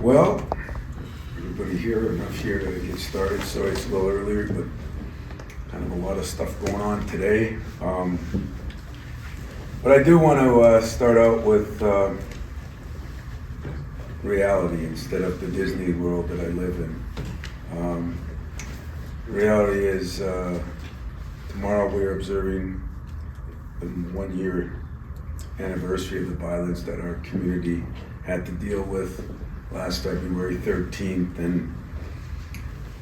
Well, everybody here, enough here to get started. Sorry it's a little earlier, but kind of a lot of stuff going on today. But I do want to start out with reality instead of the Disney world that I live in. Reality is tomorrow we're observing the 1 year anniversary of the violence that our community had to deal with last February 13th. And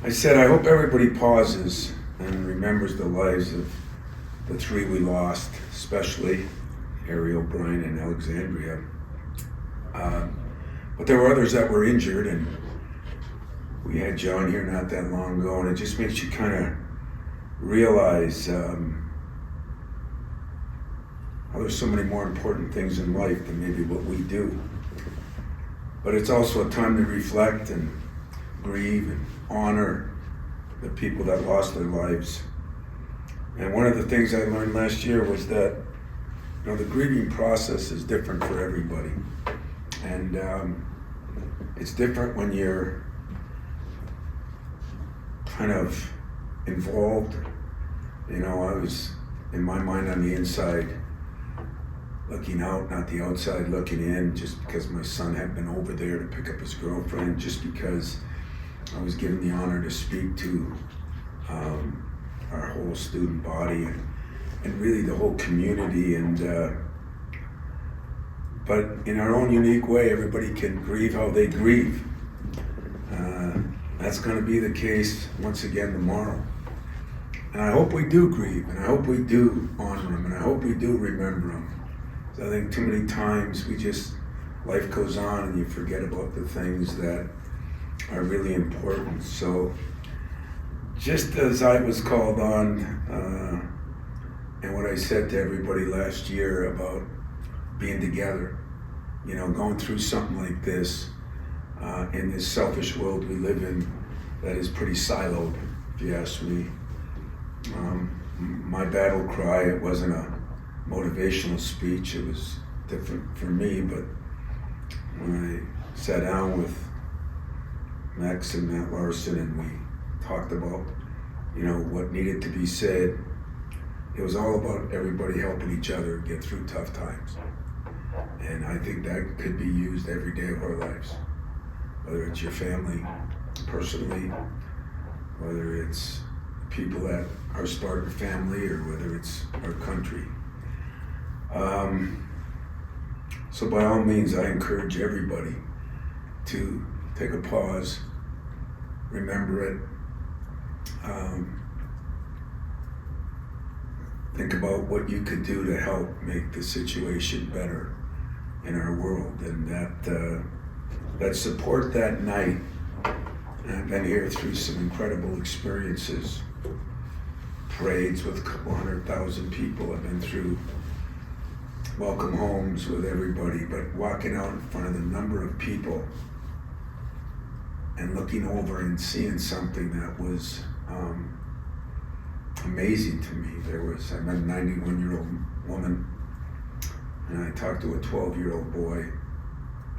I said, I hope everybody pauses and remembers the lives of the three we lost, especially Ariel, Brian, and Alexandria. But there were others that were injured, and we had John here not that long ago, and it just makes you kind of realize how there's so many more important things in life than maybe what we do. But it's also a time to reflect and grieve and honor the people that lost their lives. And one of the things I learned last year was that, the grieving process is different for everybody. And it's different when you're kind of involved. I was, in my mind, on the inside, looking out, not the outside looking in, just because my son had been over there to pick up his girlfriend, just because I was given the honor to speak to our whole student body and really the whole community. And but in our own unique way, everybody can grieve how they grieve. That's going to be the case once again tomorrow. And I hope we do grieve, and I hope we do honor them, and I hope we do remember them. I think too many times life goes on and you forget about the things that are really important. So just as I was called on, and what I said to everybody last year about being together, going through something like this, in this selfish world we live in that is pretty siloed, if you ask me. My battle cry, it wasn't a motivational speech, it was different for me, but when I sat down with Max and Matt Larson and we talked about, what needed to be said, it was all about everybody helping each other get through tough times. And I think that could be used every day of our lives, whether it's your family, personally, whether it's people that are Spartan family, or whether it's our country. So by all means, I encourage everybody to take a pause, remember it, think about what you could do to help make the situation better in our world, and that support that night. And I've been here through some incredible experiences, parades with a couple 100,000 people. I've been through welcome homes with everybody, but walking out in front of the number of people and looking over and seeing something that was amazing to me. I met a 91-year-old woman, and I talked to a 12-year-old boy.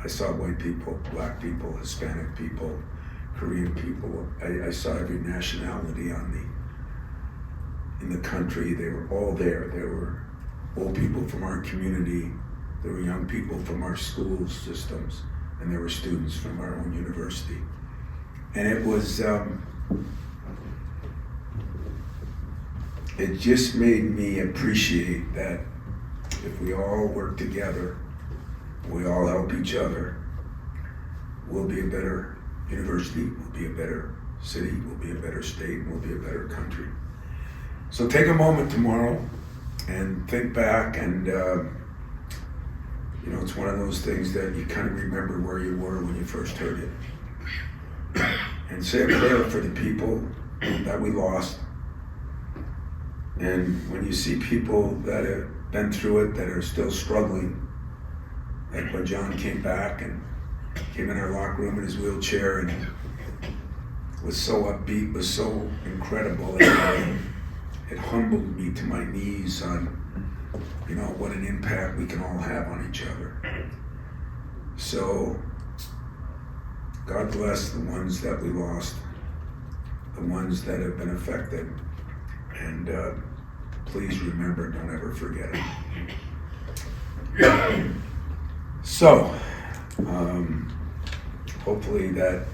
I saw white people, black people, Hispanic people, Korean people. I saw every nationality in the country. They were all there. There were old people from our community, there were young people from our school systems, and there were students from our own university. And it was, it just made me appreciate that if we all work together, we all help each other, we'll be a better university, we'll be a better city, we'll be a better state, we'll be a better country. So take a moment tomorrow and think back, and it's one of those things that you kind of remember where you were when you first heard it. And say a prayer for the people that we lost. And when you see people that have been through it, that are still struggling, like when John came back and came in our locker room in his wheelchair and was so upbeat, was so incredible. It humbled me to my knees on, what an impact we can all have on each other. So God bless the ones that we lost, the ones that have been affected, and please remember, don't ever forget it. So, hopefully that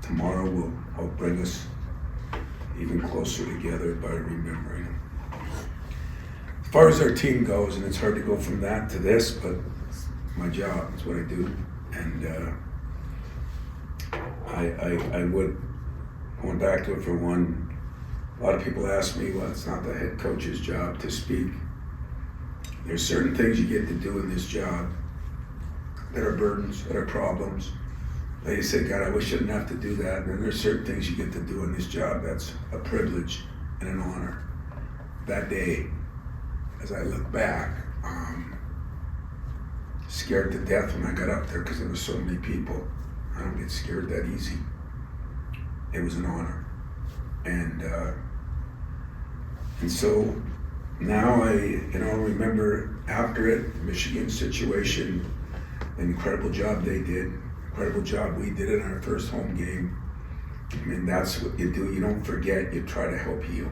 tomorrow will help bring us even closer together by remembering them. As far as our team goes, and it's hard to go from that to this, but it's my job, it's what I do. And I would, going back to it for one, a lot of people ask me, well, it's not the head coach's job to speak. There's certain things you get to do in this job that are burdens, that are problems. Like you say, God, I wish I didn't have to do that. And then there's certain things you get to do in this job that's a privilege and an honor. That day, as I look back, scared to death when I got up there because there were so many people. I don't get scared that easy. It was an honor. And so now I remember after it, the Michigan situation, the incredible job they did, incredible job we did in our first home game. I mean, that's what you do. You don't forget, you try to help heal.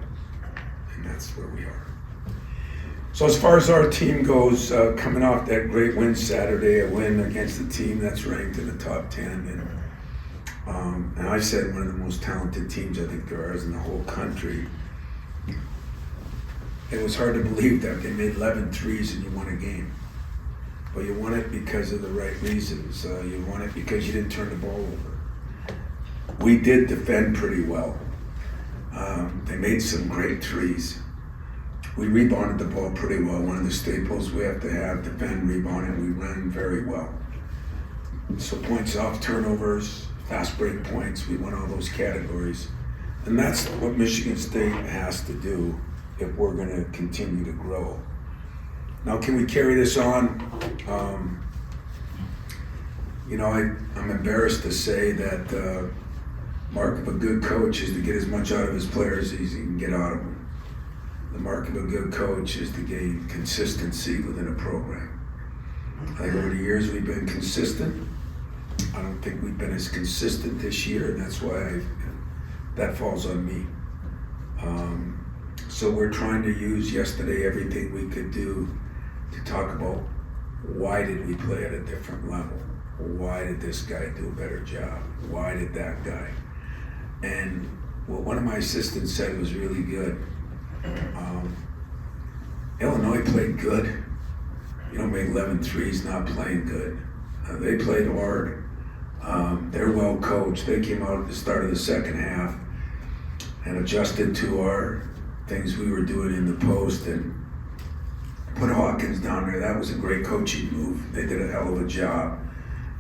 And that's where we are. So as far as our team goes, coming off that great win Saturday, a win against a team that's ranked in the top 10. And I said one of the most talented teams I think there is in the whole country. It was hard to believe that they made 11 threes and you won a game. But you won it because of the right reasons. You won it because you didn't turn the ball over. We did defend pretty well. They made some great threes. We rebounded the ball pretty well. One of the staples we have to have, defend, rebound, and we ran very well. So points off, turnovers, fast break points, we won all those categories. And that's what Michigan State has to do if we're going to continue to grow. Now, can we carry this on? I'm embarrassed to say that mark of a good coach is to get as much out of his players as he can get out of them. The mark of a good coach is to gain consistency within a program. I think over the years we've been consistent. I don't think we've been as consistent this year, and that's why that falls on me. So we're trying to use yesterday everything we could do to talk about why did we play at a different level? Why did this guy do a better job? Why did that guy? And what one of my assistants said was really good. Illinois played good. You don't make 11 threes not playing good. They played hard. They're well coached. They came out at the start of the second half and adjusted to our things we were doing in the post and put Hawkins down there. That was a great coaching move. They did a hell of a job,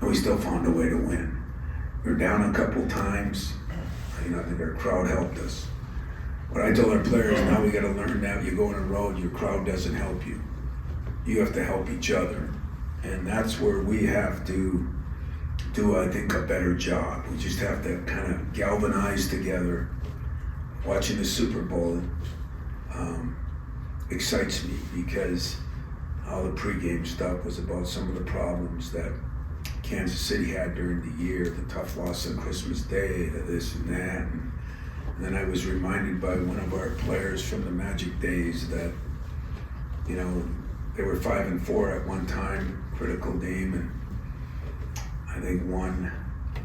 and we still found a way to win. We were down a couple times. I think our crowd helped us. What I told our players, now we got to learn that you go on a road, your crowd doesn't help you. You have to help each other. And that's where we have to do, I think, a better job. We just have to kind of galvanize together. Watching the Super Bowl excites me because all the pregame stuff was about some of the problems that Kansas City had during the year, the tough loss on Christmas Day, this and that. And then I was reminded by one of our players from the Magic days that, they were 5-4 at one time, critical game, and I think won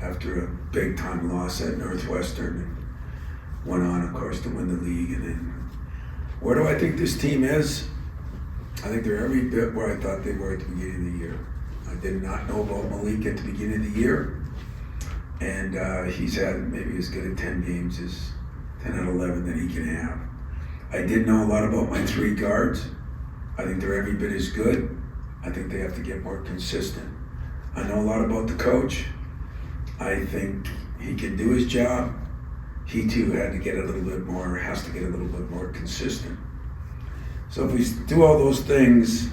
after a big time loss at Northwestern and went on, of course, to win the league. And then, where do I think this team is? I think they're every bit where I thought they were at the beginning of the year. I did not know about Malik at the beginning of the year, and he's had maybe as good at 10 games as 10 out of 11 that he can have. I did know a lot about my three guards. I think they're every bit as good. I think they have to get more consistent. I know a lot about the coach. I think he can do his job. He too has to get a little bit more consistent. So if we do all those things,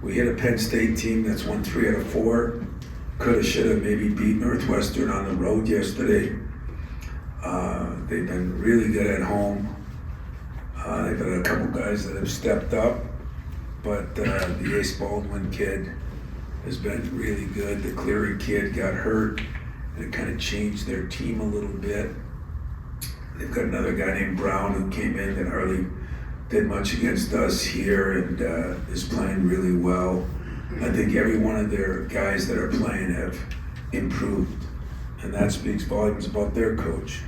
we hit a Penn State team that's won 3 out of 4. Coulda, shoulda, maybe beat Northwestern on the road yesterday. They've been really good at home. They've had a couple guys that have stepped up, but the Ace Baldwin kid has been really good. The Cleary kid got hurt, and it kind of changed their team a little bit. They've got another guy named Brown who came in that hardly did much against us here and is playing really well. I think every one of their guys that are playing have improved, and that speaks volumes about their coach.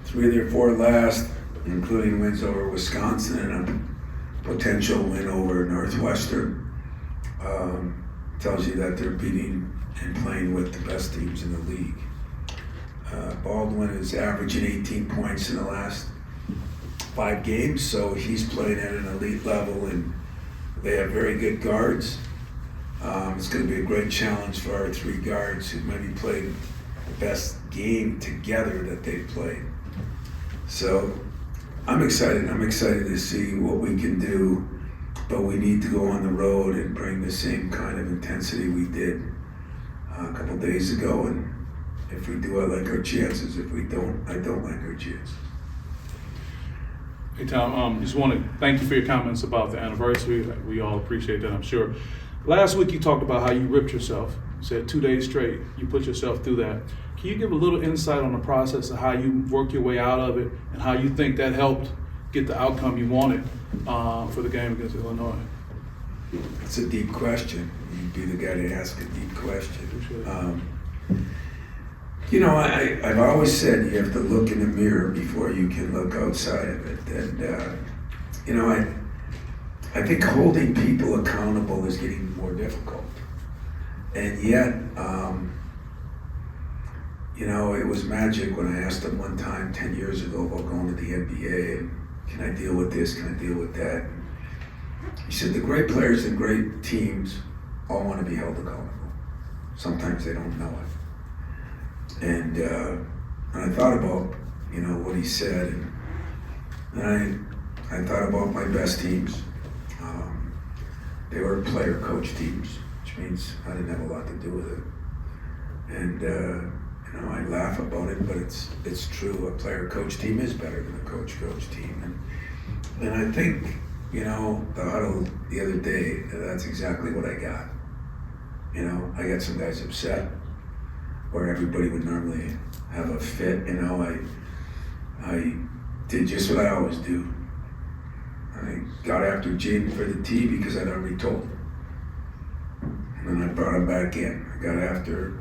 3 of their 4 last, including wins over Wisconsin and a potential win over Northwestern, tells you that they're beating and playing with the best teams in the league. Baldwin is averaging 18 points in the last 5 games, so he's playing at an elite level, and they have very good guards. It's going to be a great challenge for our 3 guards who maybe played the best game together that they've played. So I'm excited. I'm excited to see what we can do, but we need to go on the road and bring the same kind of intensity we did a couple days ago. And if we do, I like our chances. If we don't, I don't like our chances. Hey, Tom, just want to thank you for your comments about the anniversary. We all appreciate that, I'm sure. Last week you talked about how you ripped yourself. You said 2 days straight, you put yourself through that. Can you give a little insight on the process of how you worked your way out of it and how you think that helped get the outcome you wanted for the game against Illinois? That's a deep question. You'd be the guy to ask a deep question. You know, I've always said you have to look in the mirror before you can look outside of it. And, you know, I think holding people accountable is getting more difficult. And yet, you know, it was magic when I asked him one time 10 years ago about going to the NBA and can I deal with this, can I deal with that? And he said the great players and great teams all want to be held accountable. Sometimes they don't know it. And I thought about, you know, what he said, and I thought about my best teams. They were player-coach teams, which means I didn't have a lot to do with it. And you know, I laugh about it, but it's true. A player-coach team is better than a coach-coach team. And I think, you know, the huddle the other day, that's exactly what I got. You know, I got some guys upset where everybody would normally have a fit. You know, I did just what I always do. I got after Jaden for the tee because I'd already told him. And then I brought him back in. I got after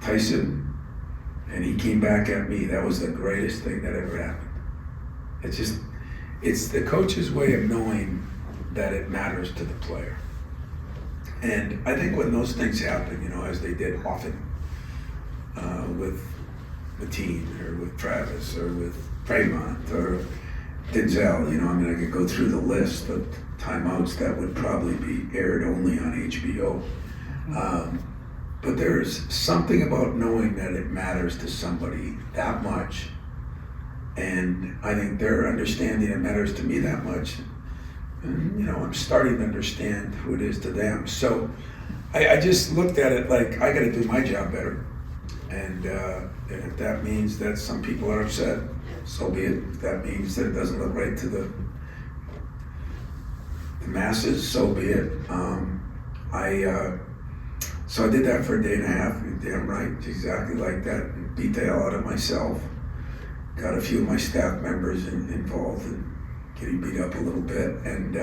Tyson, and he came back at me. That was the greatest thing that ever happened. It's the coach's way of knowing that it matters to the player. And I think when those things happen, you know, as they did often with Mateen or with Travis or with Fremont or Denzel, you know, I mean, I could go through the list of timeouts that would probably be aired only on HBO. But there's something about knowing that it matters to somebody that much. And I think they're understanding it matters to me that much. And, you know, I'm starting to understand who it is to them. So I just looked at it like I got to do my job better. And if that means that some people are upset, so be it. If that means that it doesn't look right to the masses, so be it. So I did that for a day and a half. You're damn right, exactly like that. And beat the hell out of myself. Got a few of my staff members involved in getting beat up a little bit. And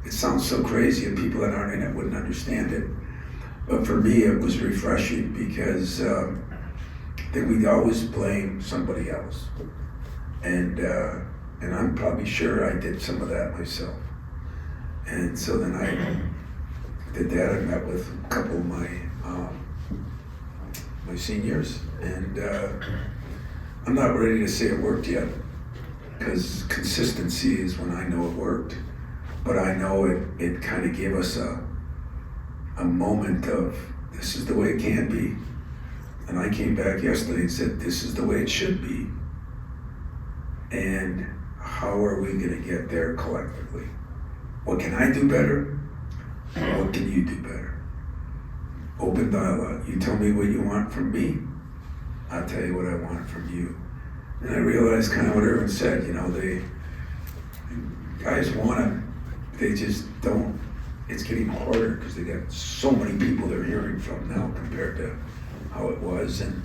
it sounds so crazy, and people that aren't in it wouldn't understand it. But for me, it was refreshing because I think we always blame somebody else. And I'm probably sure I did some of that myself. And so then I did that. I met with a couple of my seniors, and I'm not ready to say it worked yet, because consistency is when I know it worked. But I know it kind of gave us a moment of, this is the way it can be. And I came back yesterday and said, this is the way it should be. And how are we going to get there collectively? What can I do better? What can you do better? Open dialogue. You tell me what you want from me, I'll tell you what I want from you. And I realized kind of what Irvin said, you know, guys want to, they just don't it's getting harder because they got so many people they're hearing from now compared to how it was. And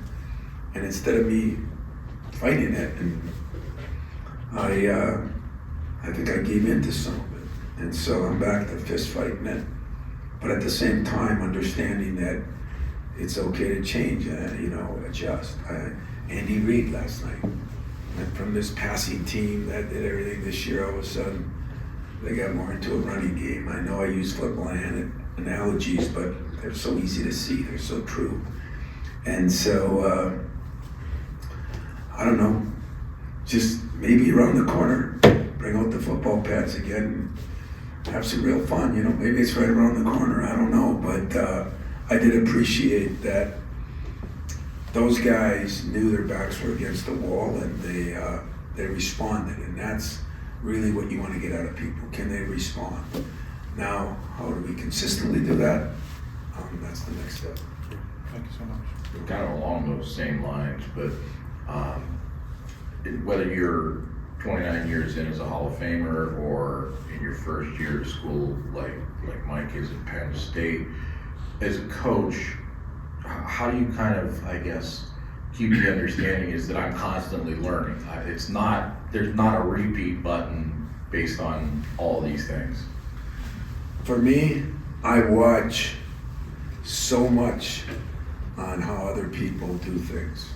instead of me fighting it, and I think I gave in to some of it. And so I'm back to fist fighting it. But at the same time, understanding that it's okay to change, adjust. Andy Reid last night went from this passing team that did everything this year, all of a sudden, they got more into a running game. I know I use football analogies, but they're so easy to see. They're so true. And so, I don't know, just maybe around the corner, bring out the football pads again, have some real fun. Maybe it's right around the corner. I don't know, but I did appreciate that those guys knew their backs were against the wall, and they responded, and that's really what you want to get out of people. Can they respond? Now, how do we consistently do that? That's the next step. Thank you so much. Kind of along those same lines, but whether you're 29 years in as a Hall of Famer or in your first year of school like Mike is at Penn State, as a coach, how do you kind of, I guess, keep the understanding is that I'm constantly learning? There's not a repeat button based on all these things. For me, I watch so much on how other people do things.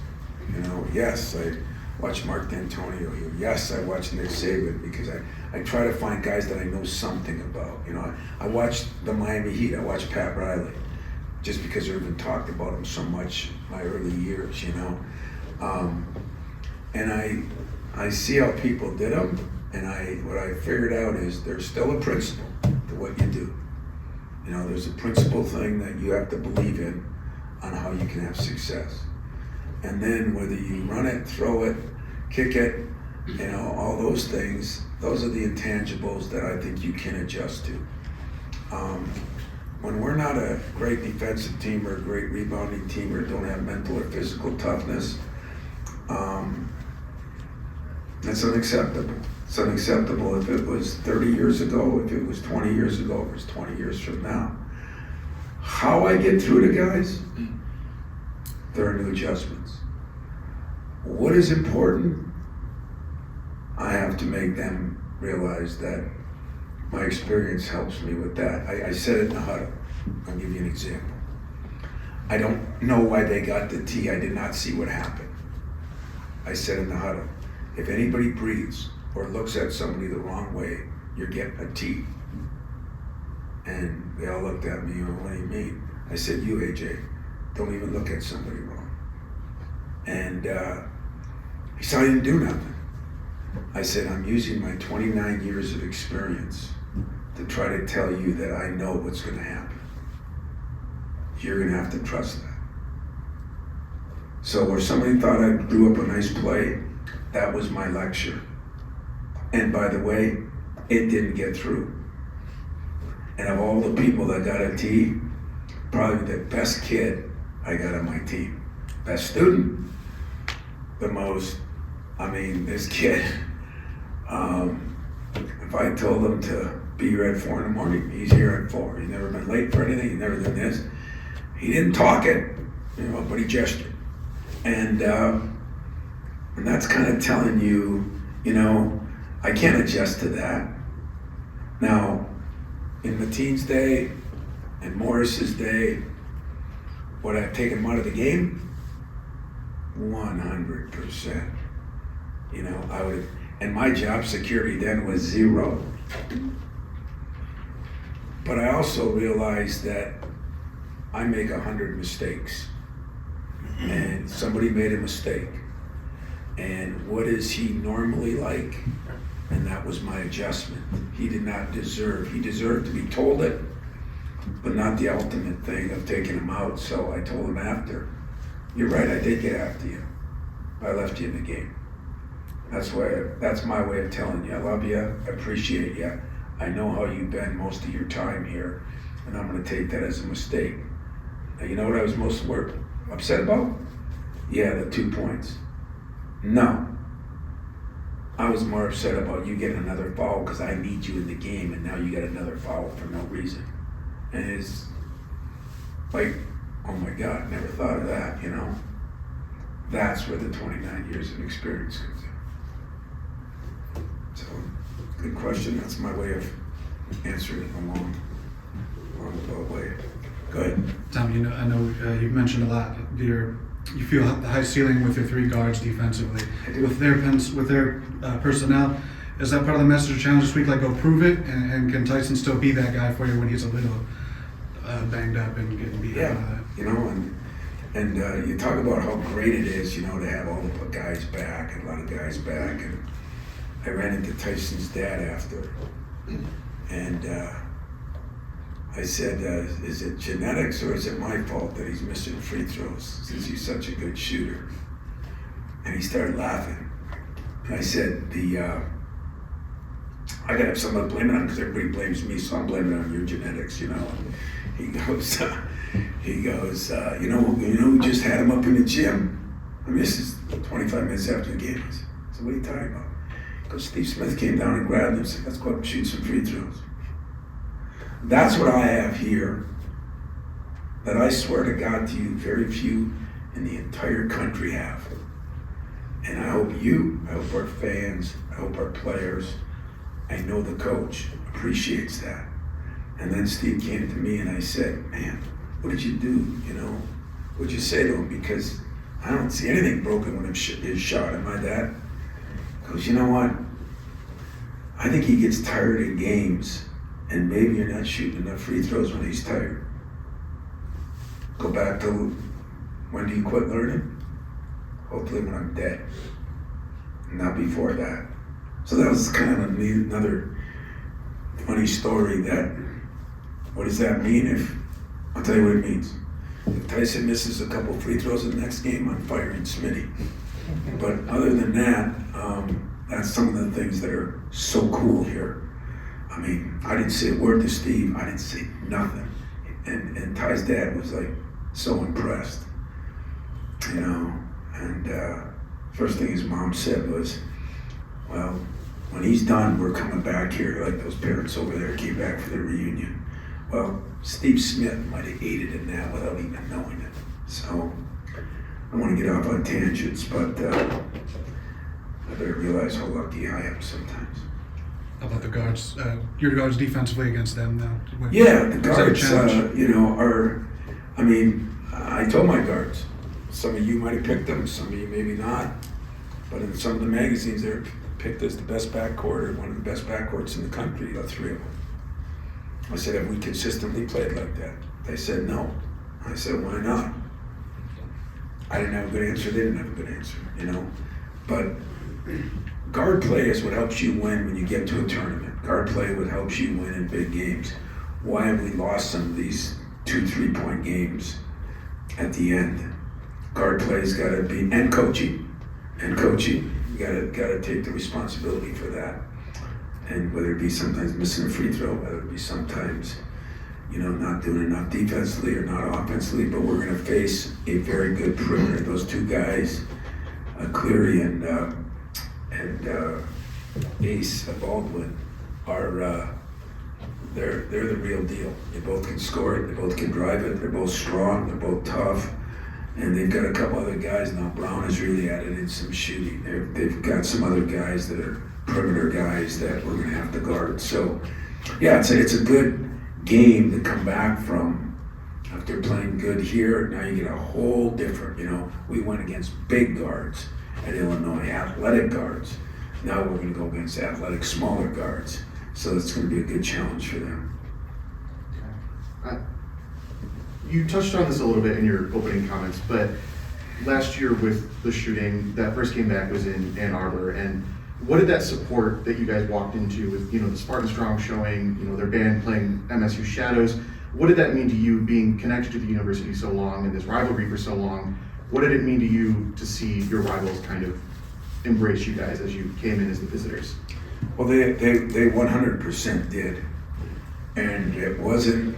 Yes, I watch Mark D'Antonio here. Yes, I watch Nick Saban because I try to find guys that I know something about. I watched the Miami Heat. I watched Pat Riley just because Irvin talked about him so much my early years, and I see how people did them, and what I figured out is there's still a principle to what you do. There's a principle thing that you have to believe in on how you can have success. And then whether you run it, throw it, kick it, all those things, those are the intangibles that I think you can adjust to. When we're not a great defensive team or a great rebounding team or don't have mental or physical toughness, that's unacceptable. It's unacceptable if it was 30 years ago, if it was 20 years ago, if it was 20 years from now. How I get through to guys, there are new adjustments. What is important? I have to make them realize that my experience helps me with that. I said it in the huddle. I'll give you an example. I don't know why they got the T. I did not see what happened. I said in the huddle, if anybody breathes or looks at somebody the wrong way, you're getting a T. And they all looked at me, what do you mean? I said, you, AJ, don't even look at somebody wrong. And he said, I didn't do nothing. I said, I'm using my 29 years of experience to try to tell you that I know what's going to happen. You're going to have to trust that. So where somebody thought I threw up a nice play, that was my lecture. And by the way, it didn't get through. And of all the people that got a T, probably the best kid I got on my team. Best student, this kid, if I told him to be here at 4 a.m, he's here at 4. He's never been late for anything, he's never done this. He didn't talk it, but he gestured. And that's kind of telling you, I can't adjust to that. Now, in Mateen's day and Morris's day, would I have taken him out of the game? 100%. I would, and my job security then was 0. But I also realized that I make 100 mistakes, and somebody made a mistake. And what is he normally like? And that was my adjustment. He deserved to be told it, but not the ultimate thing of taking him out. So I told him after, you're right, I did get after you. I left you in the game. That's my way of telling you, I love you, I appreciate you. I know how you've been most of your time here, and I'm gonna take that as a mistake. Now, you know what I was most upset about? Yeah, the 2 points. No. I was more upset about you getting another foul because I need you in the game, and now you get another foul for no reason. And it's like, oh my God, never thought of that, you know? That's where the 29 years of experience comes in. So, good question. That's my way of answering it along the way. Go ahead. Tom, I know you mentioned a lot. You feel the high ceiling with your three guards defensively. With their personnel, is that part of the message or challenge this week? Like, go prove it, and can Tyson still be that guy for you when he's a little banged up and getting beat out of that? You know, and you talk about how great it is, you know, to have all the guys back and a lot of guys back. And I ran into Tyson's dad after, and I said, is it genetics or is it my fault that he's missing free throws since he's such a good shooter? And he started laughing. And I said, I gotta have someone to blame it on because everybody blames me, so I'm blaming it on your genetics, you know. And he goes, you know, we just had him up in the gym. I mean, this is 25 minutes after the game. I said, what are you talking about? He goes, Steve Smith came down and grabbed him and said, let's go up and shoot some free throws. That's what I have here, that I swear to God to you, very few in the entire country have. And I hope our fans, I hope our players, I know the coach appreciates that. And then Steve came to me and I said, man, what did you do? You know, what'd you say to him? Because I don't see anything broken when his shot. Am I that? He goes, you know what? I think he gets tired in games, and maybe you're not shooting enough free throws when he's tired. Go back to, when do you quit learning? Hopefully when I'm dead, not before that. So that was kind of another funny story. That, what does that mean? I'll tell you what it means. If Tyson misses a couple free throws in the next game, I'm firing Smitty. But other than that, that's some of the things that are so cool here. I mean, I didn't say a word to Steve. I didn't say nothing. And Ty's dad was like so impressed, you know. And first thing his mom said was, well, when he's done, we're coming back here, like those parents over there came back for their reunion. Well, Steve Smith might have aided in that without even knowing it. So I don't want to get off on tangents, but I better realize how lucky I am sometimes. How about the guards? Your guards defensively against them now? Yeah, the guards, you know, I told my guards, some of you might have picked them, some of you maybe not, but in some of the magazines they're picked as the best backcourt or one of the best backcourts in the country, the three of them. I said, have we consistently played like that? They said no. I said, why not? I didn't have a good answer, they didn't have a good answer, you know. But guard play is what helps you win when you get to a tournament. Guard play what helps you win in big games. Why have we lost some of these 2-3 point games at the end? Guard play's gotta be, and coaching. You gotta take the responsibility for that. And whether it be sometimes missing a free throw, whether it be sometimes, you know, not doing enough defensively or not offensively, but we're gonna face a very good perimeter. Those two guys, Cleary and Ace Baldwin, are they're the real deal. They both can score it, they both can drive it, they're both strong, they're both tough. And they've got a couple other guys now. Brown has really added in some shooting. They've got some other guys that are perimeter guys that we're going to have to guard. So, yeah, it's a good game to come back from after playing good here. Now you get a whole different, you know, we went against big guards at Illinois, athletic guards. Now we're going to go against athletic, smaller guards. So it's going to be a good challenge for them. You touched on this a little bit in your opening comments, but last year with the shooting, that first game back was in Ann Arbor, and what did that support that you guys walked into with, you know, the Spartan Strong showing, you know, their band playing MSU Shadows, what did that mean to you being connected to the university so long and this rivalry for so long? What did it mean to you to see your rivals kind of embrace you guys as you came in as the visitors? Well, they 100% did, and it wasn't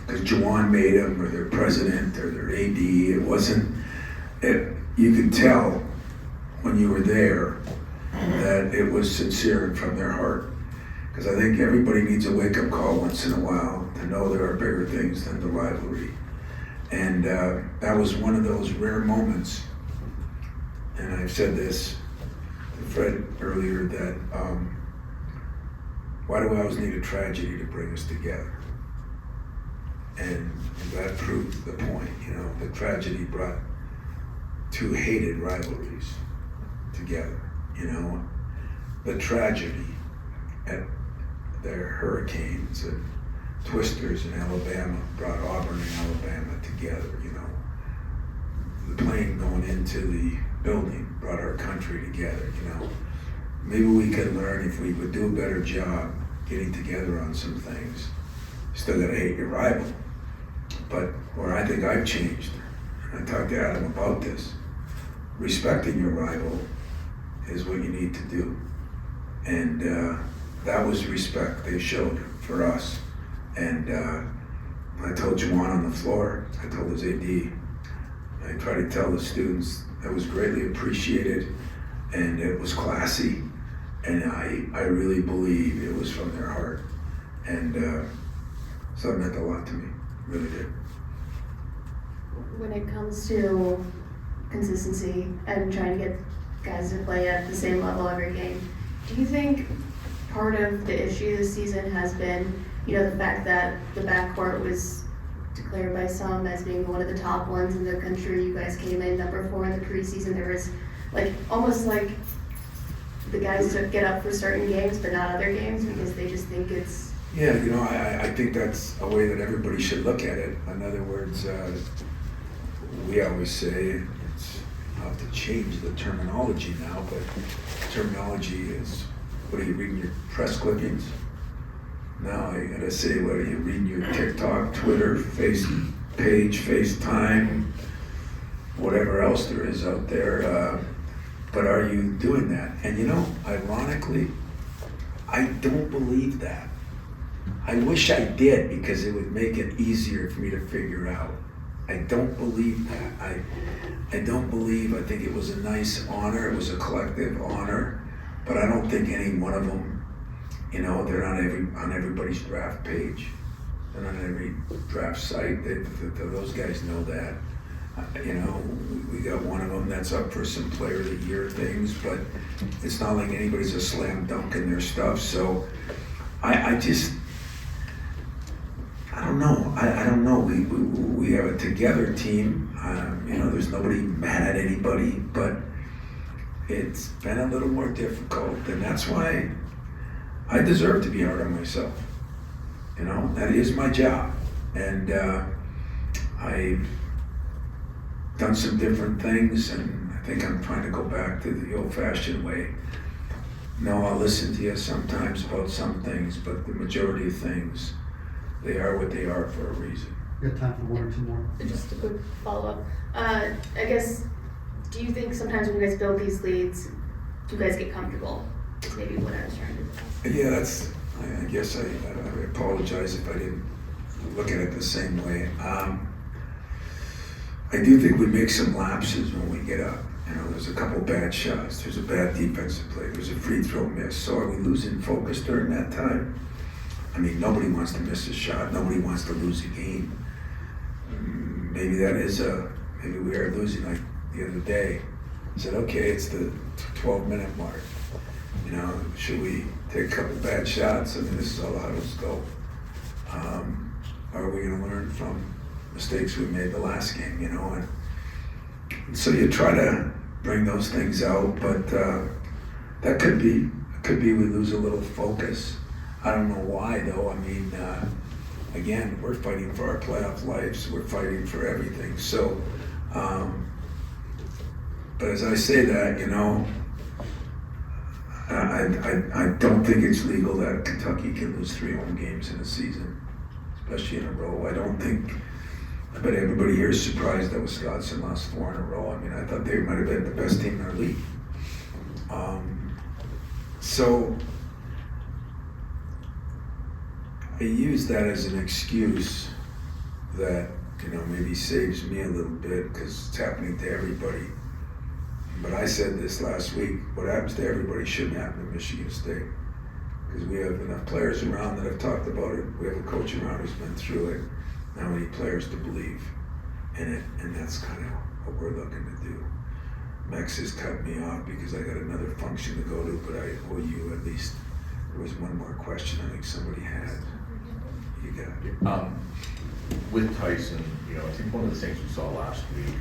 because Juwan made them or their president or their AD. It wasn't. You could tell when you were there that it was sincere and from their heart. Because I think everybody needs a wake-up call once in a while to know there are bigger things than the rivalry. And that was one of those rare moments, and I've said this to Fred earlier, that why do we always need a tragedy to bring us together? And that proved the point. The tragedy brought two hated rivalries together. The tragedy at the Hurricanes and Twisters in Alabama brought Auburn and Alabama together. The plane going into the building brought our country together. Maybe we could learn if we would do a better job getting together on some things. You still gotta hate your rival. But where I think I've changed, and I talked to Adam about this, respecting your rival is what you need to do. And that was respect they showed for us. And I told Juwan on the floor, I told his AD, I tried to tell the students that was greatly appreciated and it was classy. And I really believe it was from their heart. And so it meant a lot to me, really did. When it comes to consistency and trying to get guys to play at the same level every game, do you think part of the issue this season has been, the fact that the backcourt was declared by some as being one of the top ones in the country? You guys came in number 4 in the preseason. There was almost like the guys to get up for certain games but not other games because they just think it's... Yeah, I think that's a way that everybody should look at it. In other words, we always say, I'll have to change the terminology now, but terminology is, what are you reading, your press clippings? Now I gotta say, what are you reading, your TikTok, Twitter, page, FaceTime, whatever else there is out there. But are you doing that? And ironically, I don't believe that. I wish I did because it would make it easier for me to figure out. I don't believe that. I don't believe, I think it was a nice honor, it was a collective honor, but I don't think any one of them, they're on everybody's draft page. They're on every draft site. Those guys know that. We got one of them that's up for some player of the year things, but it's not like anybody's a slam dunk in their stuff. So I don't know. I don't know. We have a together team. There's nobody mad at anybody, but it's been a little more difficult, and that's why I deserve to be hard on myself. That is my job, and I've done some different things, and I think I'm trying to go back to the old-fashioned way. No, I'll listen to you sometimes about some things, but the majority of things, they are what they are for a reason. We got time for one or two more. Just a quick follow-up. I guess, do you think sometimes when you guys build these leads, you guys get comfortable? Is maybe what I was trying to say. Yeah, I guess I apologize if I didn't look at it the same way. I do think we make some lapses when we get up. There's a couple bad shots. There's a bad defensive play. There's a free throw miss. So are we losing focus during that time? I mean, nobody wants to miss a shot. Nobody wants to lose a game. Maybe maybe we are losing like the other day. I said, okay, it's the 12-minute mark. Should we take a couple bad shots? I mean, this is how the huddles go. Are we going to learn from mistakes we made the last game, And so you try to bring those things out, but that could be we lose a little focus. I don't know why, though. I mean, again, we're fighting for our playoff lives. We're fighting for everything. So, but as I say that, I don't think it's legal that Kentucky can lose 3 home games in a season, especially in a row. I bet everybody here is surprised that Wisconsin lost 4 in a row. I mean, I thought they might have been the best team in our league. So I use that as an excuse that, maybe saves me a little bit because it's happening to everybody. But I said this last week, what happens to everybody shouldn't happen to Michigan State. Because we have enough players around that have talked about it. We have a coach around who's been through it. Now we need players to believe in it, and that's kind of what we're looking to do. Max has cut me off because I got another function to go to, but I owe you at least. There was one more question I think somebody had. You got it. With Tyson, I think one of the things we saw last week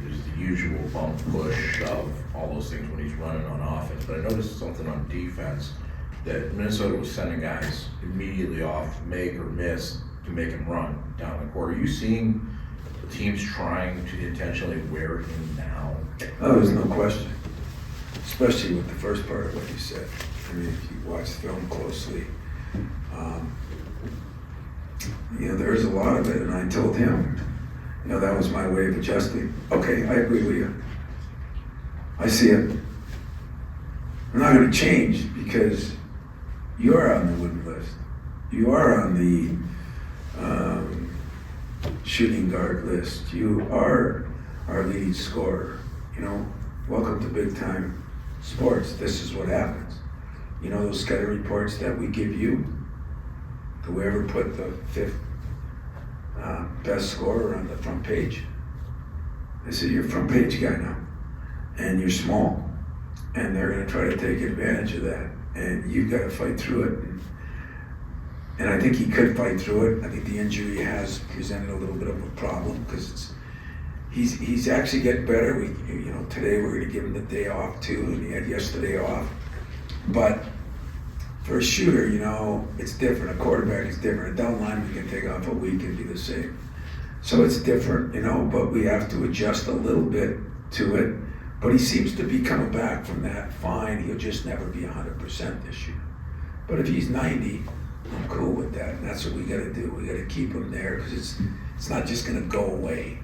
is the usual bump, push, shove, all those things when he's running on offense. But I noticed something on defense that Minnesota was sending guys immediately off, make or miss, to make him run down the court. Are you seeing the teams trying to intentionally wear him down? Oh, there's no question. Especially with the first part of what you said. I mean, if you watch the film closely, there is a lot of it, and I told him, that was my way of adjusting. Okay, I agree with you. I see it. I'm not going to change because you are on the wooden list. You are on the shooting guard list. You are our leading scorer. Welcome to big time sports. This is what happens. Those scouting reports that we give you, do we ever put the fifth best scorer on the front page? I said, you're a front page guy now, and you're small, and they're going to try to take advantage of that, and you've got to fight through it. And I think he could fight through it. I think the injury has presented a little bit of a problem because he's actually getting better. Today we're going to give him the day off too, and he had yesterday off. But for a shooter, it's different. A quarterback is different. A down lineman can take off a week and be the same. So it's different, but we have to adjust a little bit to it. But he seems to be coming back from that fine. He'll just never be 100% this year. But if he's 90, I'm cool with that. And that's what we got to do. We got to keep him there because it's not just going to go away.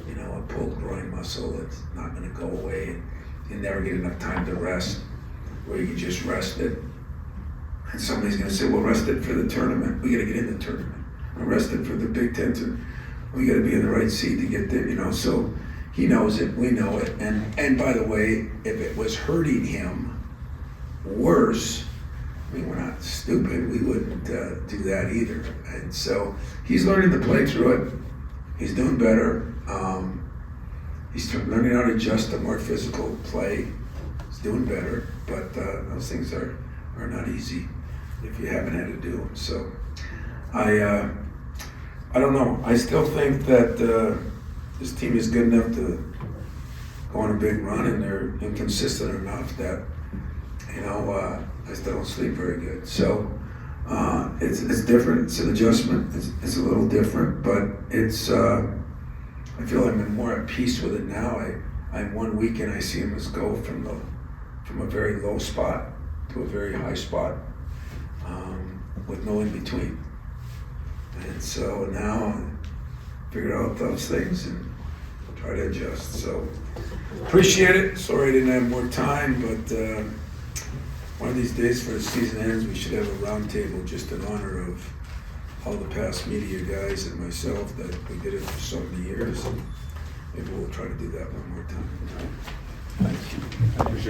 A pulled groin muscle, it's not going to go away. And you never get enough time to rest where you can just rest it. And somebody's going to say, well, rest it for the tournament. We got to get in the tournament. Or rest it for the Big Ten. We got to be in the right seat to get there, So he knows it. We know it. And by the way, if it was hurting him worse, we're not stupid. We wouldn't do that either. And so he's learning to play through it. He's doing better. He's learning how to adjust to more physical play. He's doing better. But those things are not easy if you haven't had to do them. So I don't know. I still think that this team is good enough to go on a big run, and they're inconsistent enough that I still don't sleep very good. So it's different. It's an adjustment. It's a little different, but it's. I feel I'm more at peace with it now. I'm 1 week and I see him go from a very low spot to a very high spot with no in between. And so now I figure out those things and try to adjust. So appreciate it. Sorry I didn't have more time, but one of these days before the season ends, we should have a round table just in honor of all the past media guys and myself that we did it for so many years. And maybe we'll try to do that one more time. Thank you. I appreciate it.